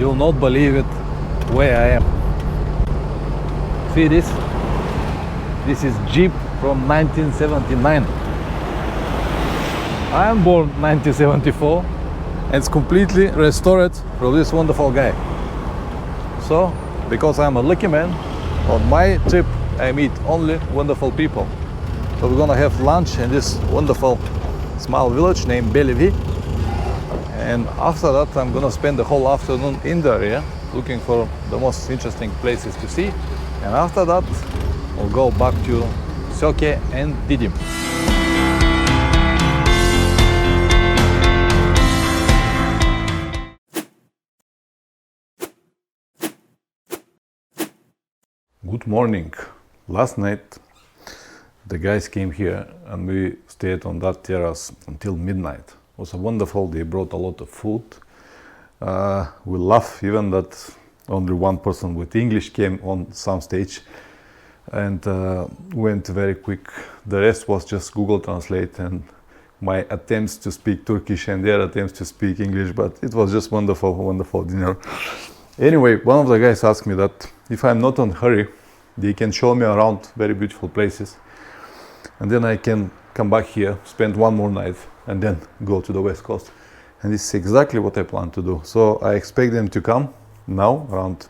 You'll not believe it where I am. See this? This is Jeep from 1979. I am born 1974 and it's completely restored from this wonderful guy. So, because I'm a lucky man, on my trip I meet only wonderful people. So we're gonna have lunch in this wonderful small village named Bleau. And after that I'm gonna spend the whole afternoon in the area looking for the most interesting places to see. And after that we'll go back to Söke and Didim. Good morning. Last night the guys came here and we stayed on that terrace until midnight. It was wonderful. They brought a lot of food. We laugh even that only one person with English came on some stage and went very quick. The rest was just Google Translate and my attempts to speak Turkish and their attempts to speak English, but it was just wonderful, wonderful dinner. Anyway, one of the guys asked me that if I'm not in a hurry, they can show me around very beautiful places and then I can come back here, spend one more night and then go to the west coast. And this is exactly what I plan to do. So I expect them to come now around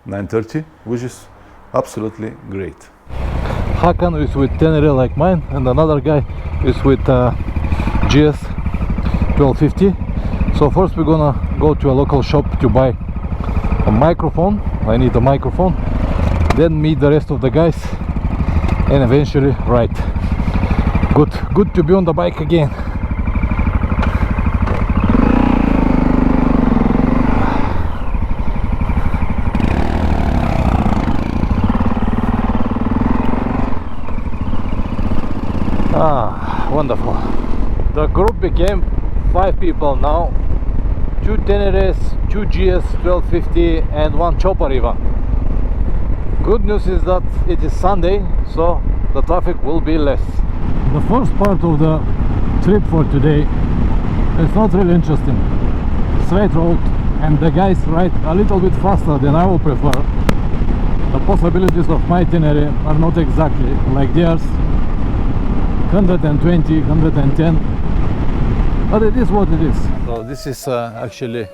9:30, which is absolutely great. Hakan is with Tenere like mine and another guy is with GS 1250. So first we're gonna go to a local shop to buy a microphone. I need a microphone. Then meet the rest of the guys and eventually ride. Good to be on the bike again. Wonderful. The group became 5 people now. 2 Teneres, 2 GS 1250 and 1 chopper even. Good news is that it is Sunday, so the traffic will be less. The first part of the trip for today is not really interesting. Straight road and the guys ride a little bit faster than I would prefer. The possibilities of my itinerary are not exactly like theirs. 120, 110, but it is what it is. So this is actually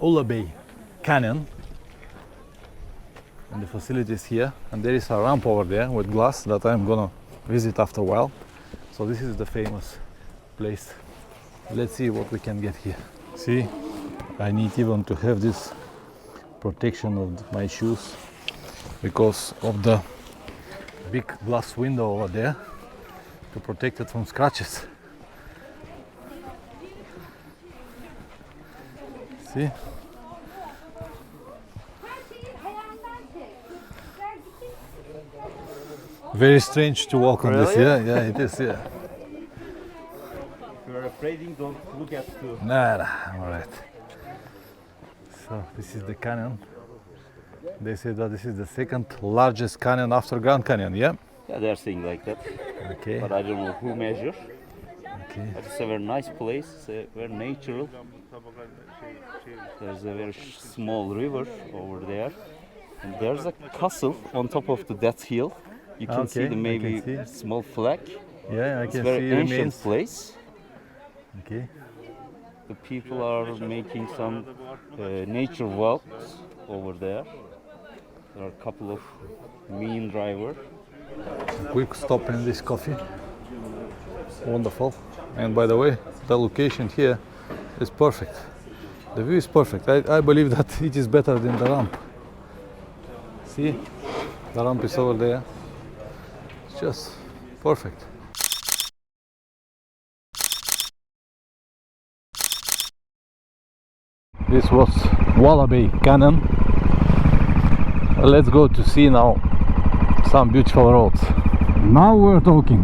Ulla Bay Canyon and the facilities here, and there is a ramp over there with glass that I'm gonna visit after a while. So this is the famous place. Let's see what we can get here. See, I need even to have this protection of my shoes because of the big glass window over there to protect it from scratches. See? Very strange to walk on this, yeah, it is, yeah. If you're afraid, don't look at the... Nah, I'm alright. So this is the canyon. They say that this is the second largest canyon after Grand Canyon, yeah? Yeah, they're saying like that. Okay. But I don't know who measure. Okay. But it's a very nice place, it's very natural. There's a very small river over there. And there's a castle on top of that hill. You can see the maybe small flag. Yeah, I it's can a very see ancient remains. place. Okay. The people are making some nature walks over there. There are a couple of mean drivers. Quick stop in this coffee. Wonderful. And by the way, the location here is perfect. The view is perfect. I believe that it is better than the ramp. See? The ramp is over there. It's just perfect. This was Ulla Bay Canyon. Let's go to see now some beautiful roads. Now we're talking.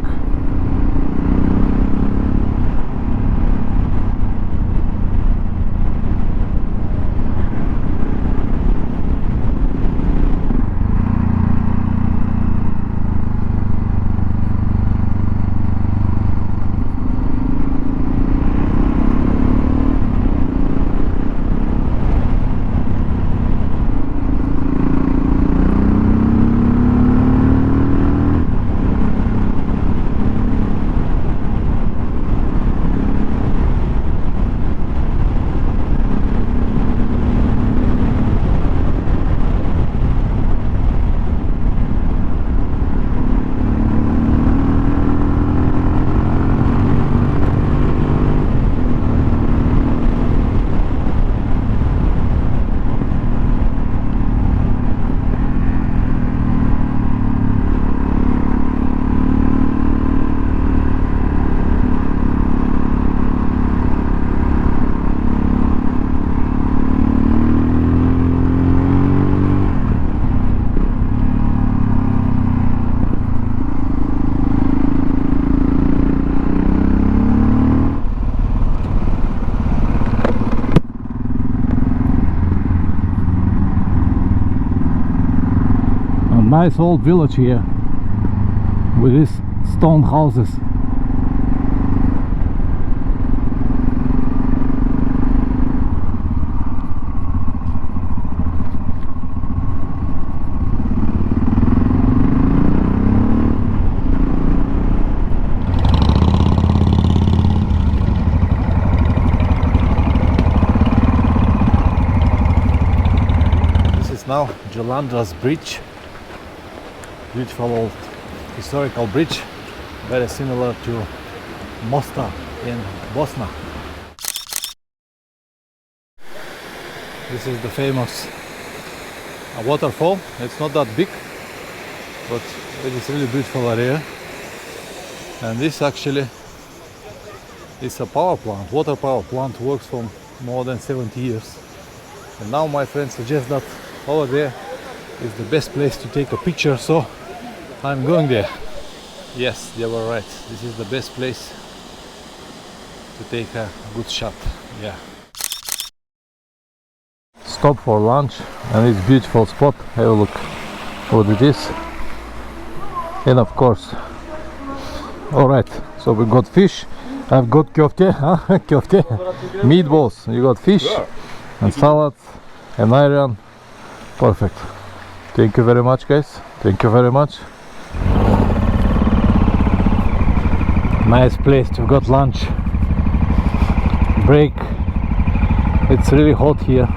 Nice old village here with these stone houses. Now Jolandra's bridge, beautiful old historical bridge, very similar to Mosta in Bosnia. This is the famous waterfall. It's not that big, but it is really beautiful area. And this actually is a power plant, water power plant, works for more than 70 years. And now my friend suggests that over there is the best place to take a picture, so I'm going there. Yes, they were right. This is the best place to take a good shot. Yeah. Stop for lunch, and it's beautiful spot. Have a look what it is. And of course, all right. So we got fish. I've got köfte, huh? Köfte, meatballs. You got fish and salad and ayran. Perfect. Thank you very much, guys. Thank you very much. Nice place to got lunch break. It's really hot here.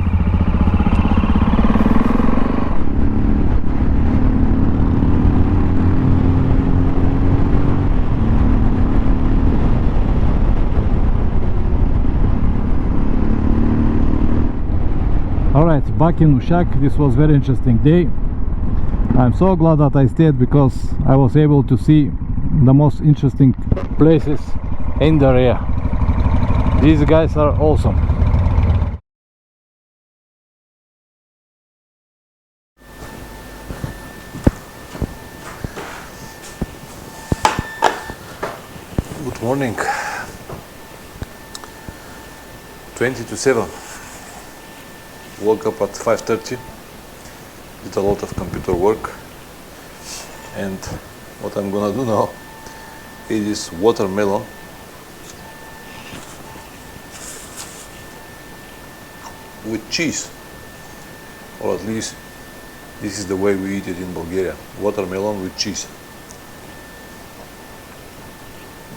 Alright, back in Uşak. This was very interesting day. I'm so glad that I stayed because I was able to see the most interesting places in the area. These guys are awesome. Good morning. 20 to 7. Woke up at 5:30, did a lot of computer work, and what I'm gonna do now is watermelon with cheese, or at least this is the way we eat it in Bulgaria. Watermelon with cheese.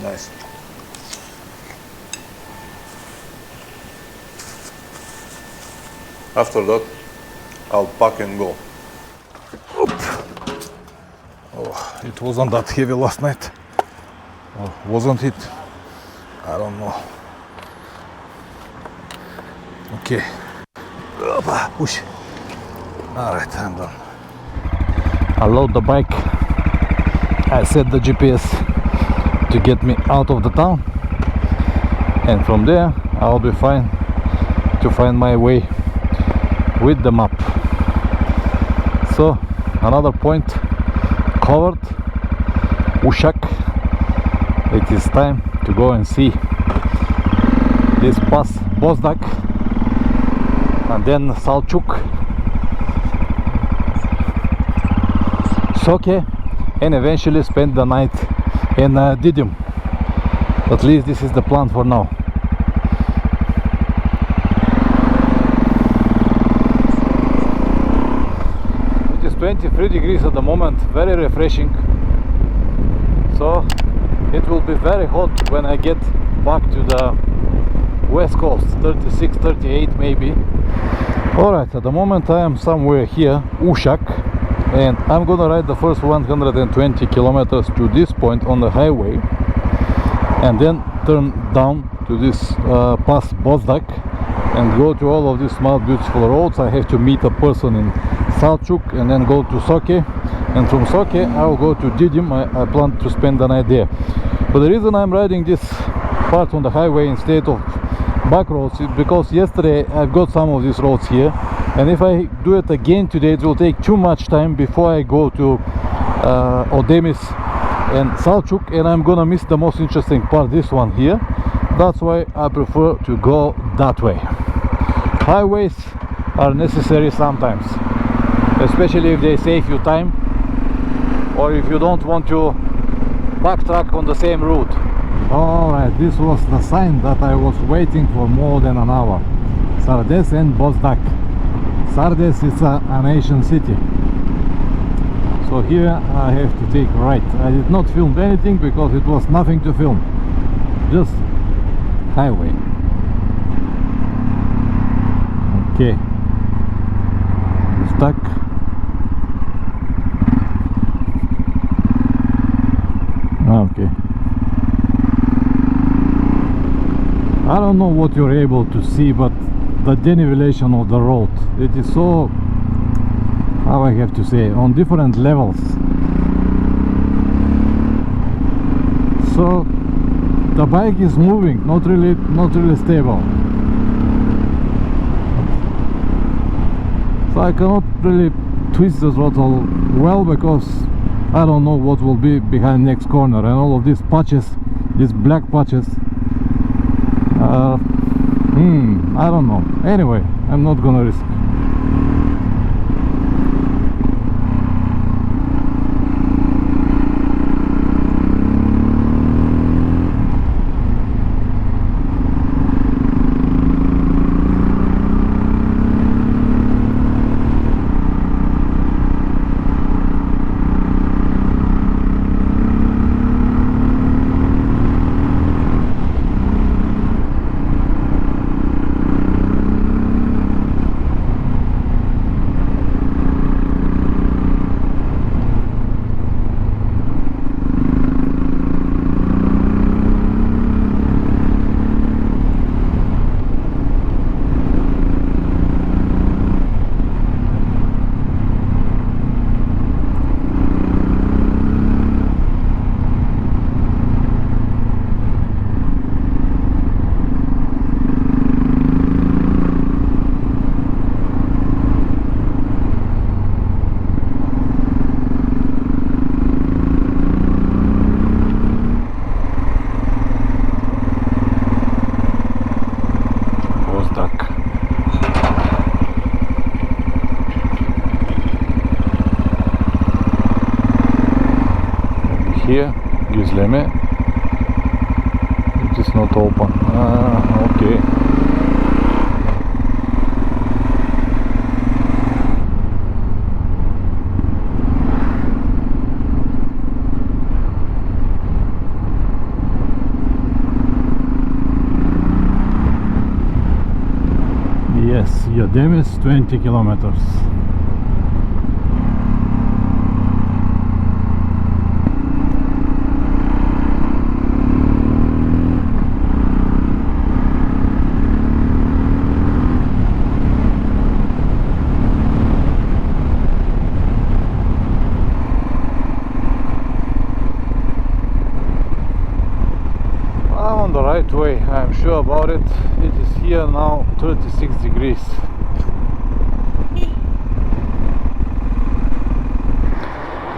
Nice. After that, I'll pack and go. Oop. Oh, it wasn't that heavy last night. Or wasn't it? I don't know. Okay. Opa, push. Alright, I'm done. I load the bike. I set the GPS to get me out of the town. And from there, I'll be fine to find my way with the map. So another point covered. Uşak. It is time to go and see this pass Bozdak and then Salçuk, Soke, and eventually spend the night in Didim. At least this is the plan for now. It is 23 degrees at the moment, very refreshing. So it will be very hot when I get back to the west coast, 36, 38 maybe. Alright, at the moment I am somewhere here, Uşak, and I'm gonna ride the first 120 kilometers to this point on the highway and then turn down to this pass Bozdak and go to all of these small beautiful roads. I have to meet a person in Salçuk and then go to Soke, and from Soke I will go to Didim. I plan to spend the night there. But the reason I'm riding this part on the highway instead of back roads is because yesterday I've got some of these roads here, and if I do it again today it will take too much time before I go to Odemis and Salçuk, and I'm gonna miss the most interesting part, this one here. That's why I prefer to go that way. Highways are necessary sometimes, especially if they save you time or if you don't want to backtrack on the same route. Alright, this was the sign that I was waiting for more than an hour. Sardes and Bozdak. Sardes is an Asian city. So here I have to take right. I did not film anything because it was nothing to film. Just highway. Okay. Stuck. Okay. I don't know what you're able to see, but the denivellation of the road, it is so, how I have to say, on different levels. So the bike is moving, not really stable. So I cannot really twist the throttle well because I don't know what will be behind next corner, and all of these patches, these black patches. I don't know. Anyway, I'm not gonna risk. Here, gizleme, it is not open. Okay. Yes, Yadem is 20 kilometers. Way, I'm sure about it. It is here now 36 degrees.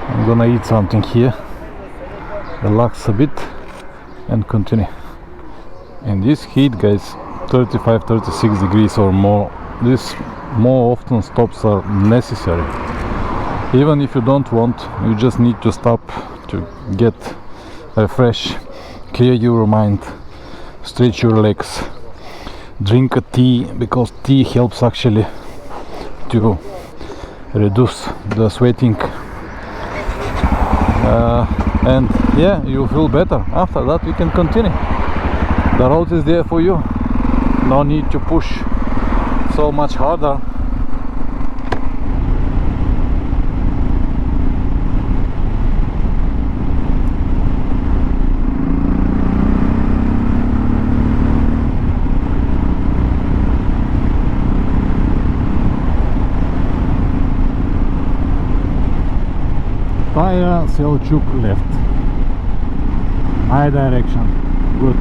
I'm gonna eat something here, relax a bit and continue. In this heat, guys, 35-36 degrees or more, this more often stops are necessary. Even if you don't want, you just need to stop to get refresh, clear your mind, stretch your legs, drink a tea, because tea helps actually to reduce the sweating, and yeah, you feel better. After that we can continue. The road is there for you, no need to push so much harder. Taya Selçuk left. My direction. Good.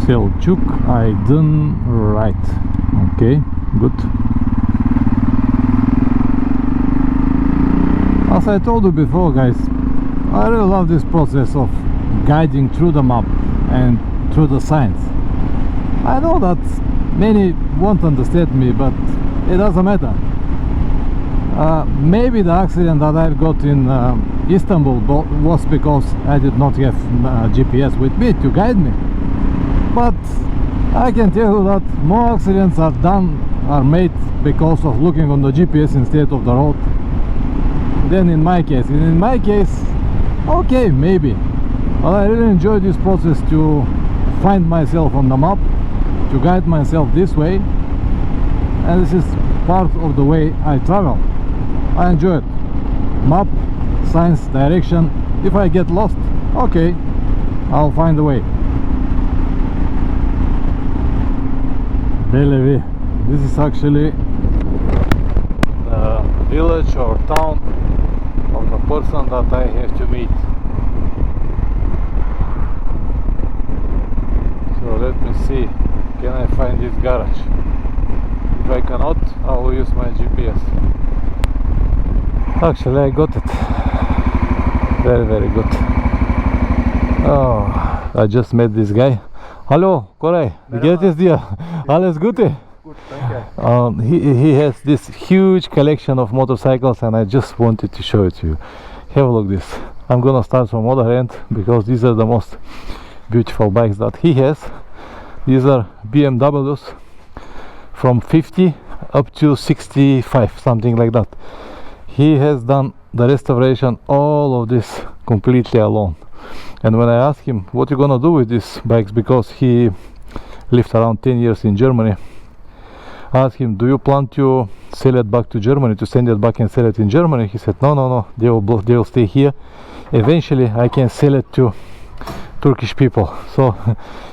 Selçuk Aydın right. Okay, good. As I told you before, guys, I really love this process of guiding through the map and through the signs. I know that many won't understand me, but it doesn't matter. Maybe the accident that I got in Istanbul was because I did not have GPS with me to guide me. But I can tell you that more accidents are made because of looking on the GPS instead of the road than in my case. And in my case, okay, maybe. But I really enjoy this process to find myself on the map, to guide myself this way, and this is part of the way I travel. I enjoy it. Map, signs, direction. If I get lost, okay, I'll find a way. Belevi. This is actually the village or town of the person that I have to meet. So let me see, can I find this garage? If I cannot, I will use my GPS. Actually, I got it. Very, very good. Oh, I just met this guy. Hallo, Nicolai, wie geht es dir? Alles Gute? Gut, danke. He has this huge collection of motorcycles, and I just wanted to show it to you. Have a look at this. I'm gonna start from other end because these are the most beautiful bikes that he has. These are BMWs from 50 up to 65, something like that. He has done the restoration all of this completely alone. And when I asked him what you gonna do with these bikes, because he lived around 10 years in Germany, I asked him, do you plan to sell it back to Germany, to send it back and sell it in Germany? He said no, they will stay here. Eventually I can sell it to Turkish people. So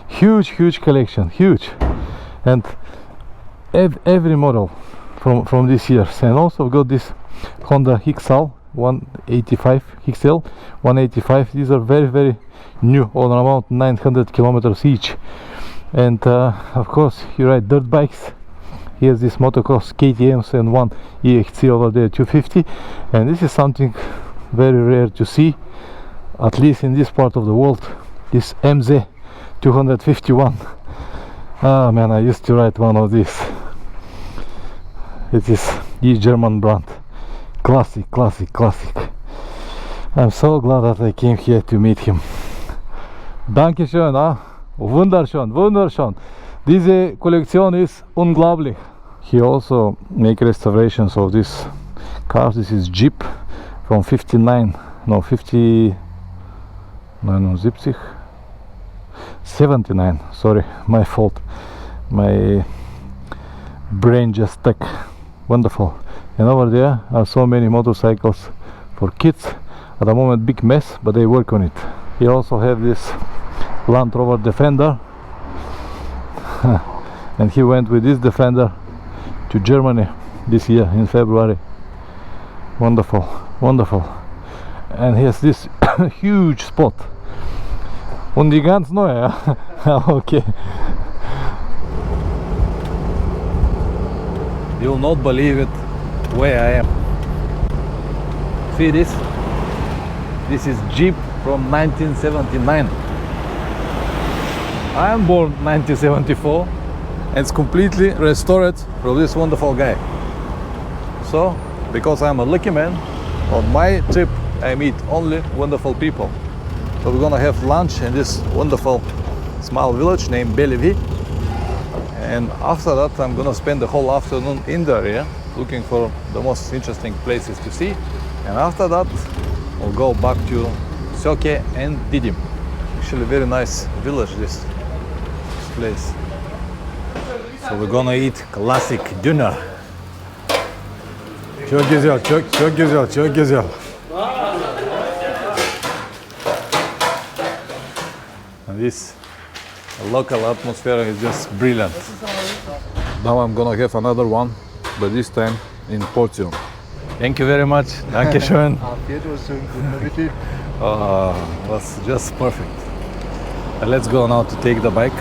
huge collection, huge. And every model from this year. And also got this Honda XL 185 XL 185. These are very new, on around 900 kilometers each. And of course you ride dirt bikes. Here's this motocross KTMs and one EXC over there 250, and this is something very rare to see, at least in this part of the world. This MZ 251. Ah man, I used to ride one of these. It is the German brand. Classic. I'm so glad that I came here to meet him. Dankeschön, wunderschön. Diese Kollektion ist unglaublich. He also make restorations of these cars. This is Jeep from 79, no 50, 79, sorry, my fault. My brain just stuck. Wonderful. And over there are so many motorcycles for kids. At the moment big mess, but they work on it. He also have this Land Rover Defender. And he went with this Defender to Germany this year in February. Wonderful. And he has this huge spot. Und die ganz neue, ja? Okay. You'll not believe it where I am. See this? This is Jeep from 1979. I am born 1974, and it's completely restored from this wonderful guy. So, because I'm a lucky man, on my trip I meet only wonderful people. So we're gonna have lunch in this wonderful small village named Belevi, and after that I'm gonna spend the whole afternoon in the area looking for the most interesting places to see, and after that we'll go back to Söke and Didim. Actually very nice village, this place. So we're gonna eat classic dinner. Çok güzel. And this local atmosphere is just brilliant. Now I'm gonna have another one, but this time in portion. Thank you very much. Dankeschön. That's just perfect. Let's go now to take the bike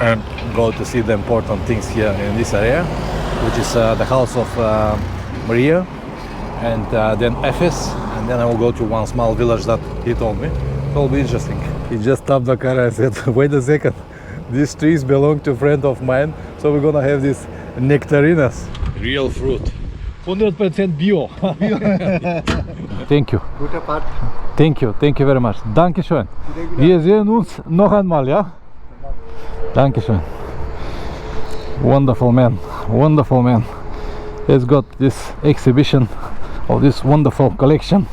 and go to see the important things here in this area, which is the house of Maria, and then Efes, and then I will go to one small village that he told me. It will be interesting. He just stopped the car and said, wait a second, these trees belong to a friend of mine, so we're gonna have these nectarinas. Real fruit. 100% bio. Thank you. Guter Part. Thank you very much. Dankeschön. Wir sehen uns noch einmal, ja? Dankeschön. Wonderful man, wonderful man. He's got this exhibition of this wonderful collection,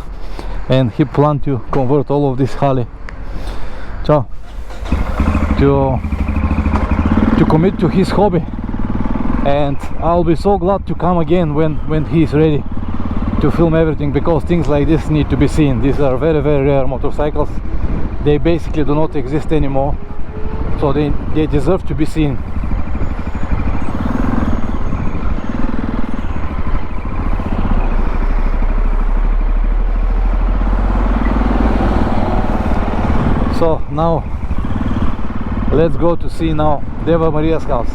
and he planned to convert all of this Harley to commit to his hobby. And I'll be so glad to come again when he's ready to film everything, because things like this need to be seen. These are very, very rare motorcycles. They basically do not exist anymore, so they deserve to be seen. So now let's go to see now Deva Maria's house.